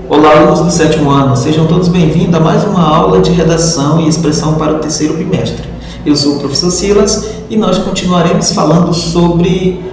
Olá, alunos do 7º ano, sejam todos bem-vindos a mais uma aula de redação e expressão para o 3º bimestre. Eu sou o professor Silas e nós continuaremos falando sobre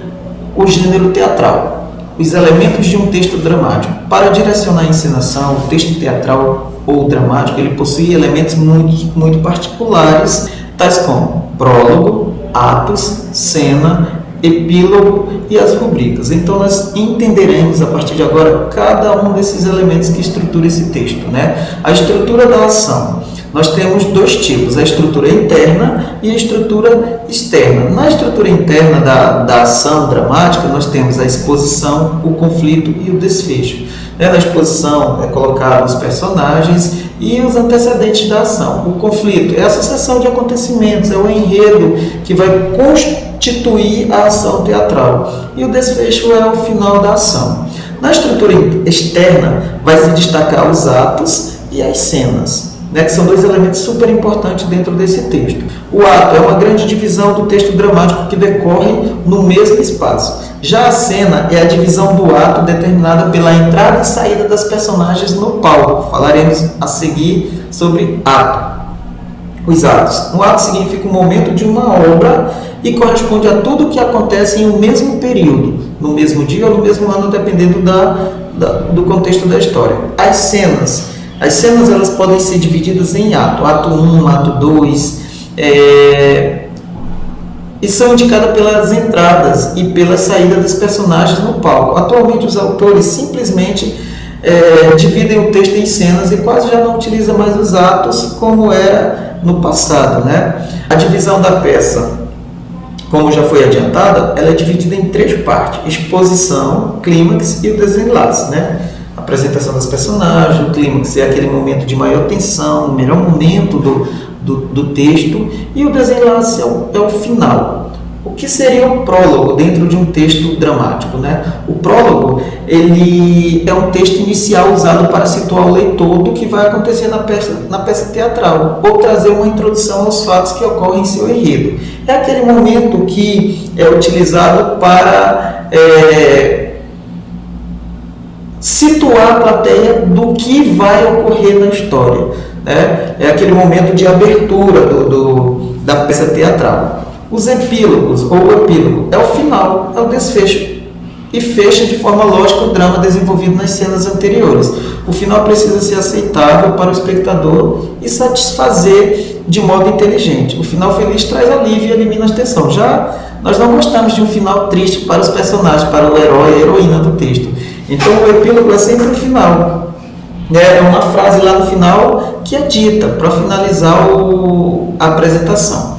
o gênero teatral, os elementos de um texto dramático. Para direcionar a encenação, o texto teatral ou dramático ele possui elementos muito particulares, tais como prólogo, atos, cena, epílogo e as rubricas. Então nós entenderemos a partir de agora cada um desses elementos que estrutura esse texto, né? A estrutura da ação. Nós temos dois tipos, a estrutura interna e a estrutura externa. Na estrutura interna da ação dramática, nós temos a exposição, o conflito e o desfecho. Na exposição é colocado os personagens e os antecedentes da ação. O conflito é a sucessão de acontecimentos, é o enredo que vai constituir a ação teatral. E o desfecho é o final da ação. Na estrutura externa vai se destacar os atos e as cenas, que são dois elementos super importantes dentro desse texto. O ato é uma grande divisão do texto dramático que decorre no mesmo espaço. Já a cena é a divisão do ato determinada pela entrada e saída das personagens no palco. Falaremos a seguir sobre ato. Os atos. Um ato significa um momento de uma obra e corresponde a tudo que acontece em um mesmo período, no mesmo dia ou no mesmo ano, dependendo do contexto da história. As cenas elas podem ser divididas em ato 1, ato 2, e são indicadas pelas entradas e pela saída dos personagens no palco. Atualmente os autores simplesmente dividem o texto em cenas e quase já não utilizam mais os atos como era no passado, né? A divisão da peça, como já foi adiantada, ela é dividida em 3 partes: exposição, clímax e o desenlace, né? Apresentação dos personagens, o clímax é aquele momento de maior tensão, o melhor momento do texto, e o desenlace é o final. O que seria o prólogo dentro de um texto dramático, né? O prólogo ele é um texto inicial usado para situar o leitor do que vai acontecer na peça teatral, ou trazer uma introdução aos fatos que ocorrem em seu enredo. É aquele momento que é utilizado para situar a plateia do que vai ocorrer na história, né? É aquele momento de abertura da peça teatral. Os epílogos ou o epílogo é o final, é o desfecho, e fecha de forma lógica o drama desenvolvido nas cenas anteriores. O final precisa ser aceitável para o espectador e satisfazer de modo inteligente. O final feliz traz alívio e elimina a tensão. Já nós não gostamos de um final triste para os personagens, para o herói e a heroína do texto. Então o epílogo é sempre o final. É uma frase lá no final que é dita para finalizar a apresentação.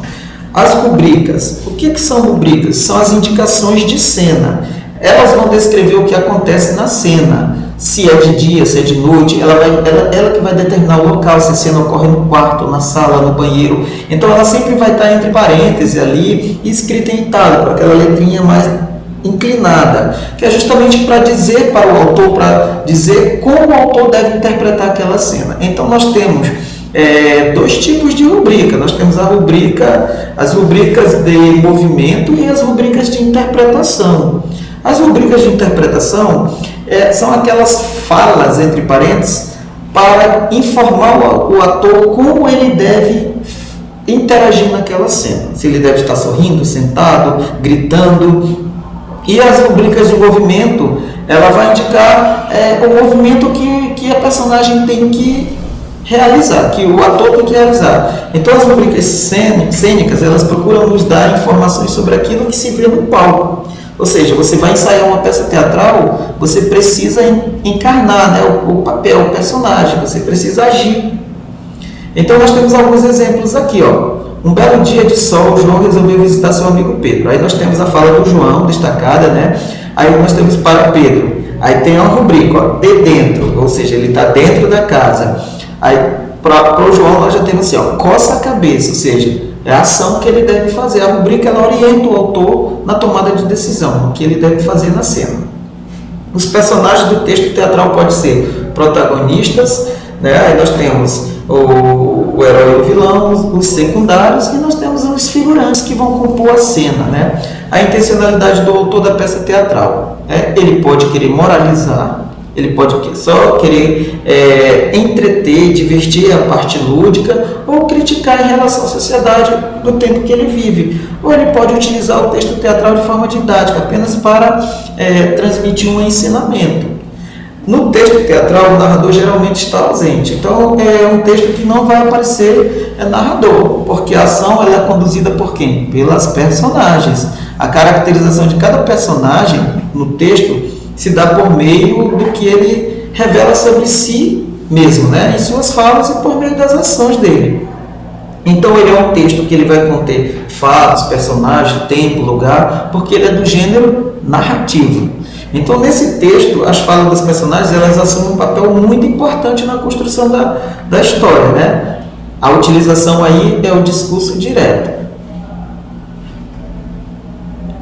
As rubricas. O que são rubricas? São as indicações de cena. Elas vão descrever o que acontece na cena. Se é de dia, se é de noite, ela que vai determinar o local, se a cena ocorre no quarto, na sala, no banheiro. Então ela sempre vai estar entre parênteses ali, escrita em itálico, aquela letrinha mais inclinada, que é justamente para dizer para o autor, para dizer como o autor deve interpretar aquela cena. Então nós temos 2 tipos de rubrica. Nós temos as rubricas de movimento e as rubricas de interpretação. As rubricas de interpretação são aquelas falas, entre parênteses, para informar o ator como ele deve interagir naquela cena. Se ele deve estar sorrindo, sentado, gritando. E as rubricas de movimento, ela vai indicar o movimento que a personagem tem que realizar, que o ator tem que realizar. Então as rubricas cênicas, elas procuram nos dar informações sobre aquilo que se vê no palco. Ou seja, você vai ensaiar uma peça teatral, você precisa encarnar, né, o papel, o personagem, você precisa agir. Então nós temos alguns exemplos aqui, ó. Um belo dia de sol, o João resolveu visitar seu amigo Pedro. Aí nós temos a fala do João, destacada, né? Aí nós temos para Pedro. Aí tem uma rubrica, ó, de dentro, ou seja, ele está dentro da casa. Aí para o João nós já temos assim, ó, coça a cabeça, ou seja, é a ação que ele deve fazer. A rubrica ela orienta o autor na tomada de decisão, o que ele deve fazer na cena. Os personagens do texto teatral podem ser protagonistas, né? Aí nós temos o herói e o vilão, os secundários, e nós temos os figurantes que vão compor a cena, né? A intencionalidade do autor da peça teatral. Ele pode querer moralizar, Ele pode só querer entreter, divertir a parte lúdica ou criticar em relação à sociedade do tempo que ele vive. Ou ele pode utilizar o texto teatral de forma didática, apenas para transmitir um ensinamento. No texto teatral, o narrador geralmente está ausente. Então, é um texto que não vai aparecer narrador, porque a ação ela é conduzida por quem? Pelas personagens. A caracterização de cada personagem no texto se dá por meio do que ele revela sobre si mesmo, né? Em suas falas e por meio das ações dele. Então, ele é um texto que ele vai conter fatos, personagens, tempo, lugar, porque ele é do gênero narrativo. Então, nesse texto, as falas dos personagens elas assumem um papel muito importante na construção da história, né? A utilização aí é o discurso direto.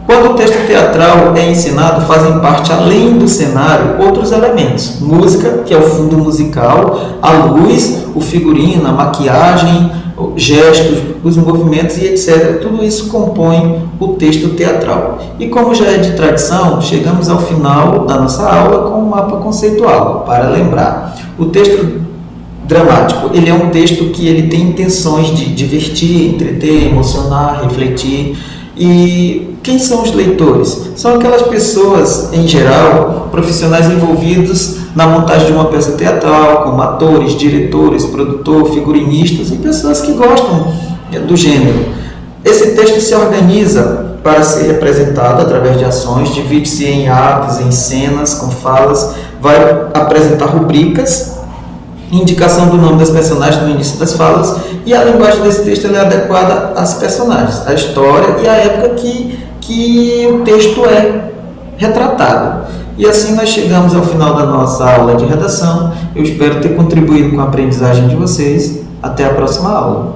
Quando o texto teatral é ensinado, fazem parte, além do cenário, outros elementos. Música, que é o fundo musical, a luz, o figurino, a maquiagem, gestos, os movimentos e etc. Tudo isso compõe o texto teatral. E como já é de tradição, chegamos ao final da nossa aula com um mapa conceitual, para lembrar. O texto dramático, ele é um texto que ele tem intenções de divertir, entreter, emocionar, refletir. E quem são os leitores? São aquelas pessoas, em geral, profissionais envolvidos na montagem de uma peça teatral, como atores, diretores, produtor, figurinistas e pessoas que gostam do gênero. Esse texto se organiza para ser representado através de ações, divide-se em atos, em cenas, com falas, vai apresentar rubricas, indicação do nome das personagens no início das falas, e a linguagem desse texto é adequada às personagens, à história e à época que o texto é retratado. E assim nós chegamos ao final da nossa aula de redação. Eu espero ter contribuído com a aprendizagem de vocês. Até a próxima aula.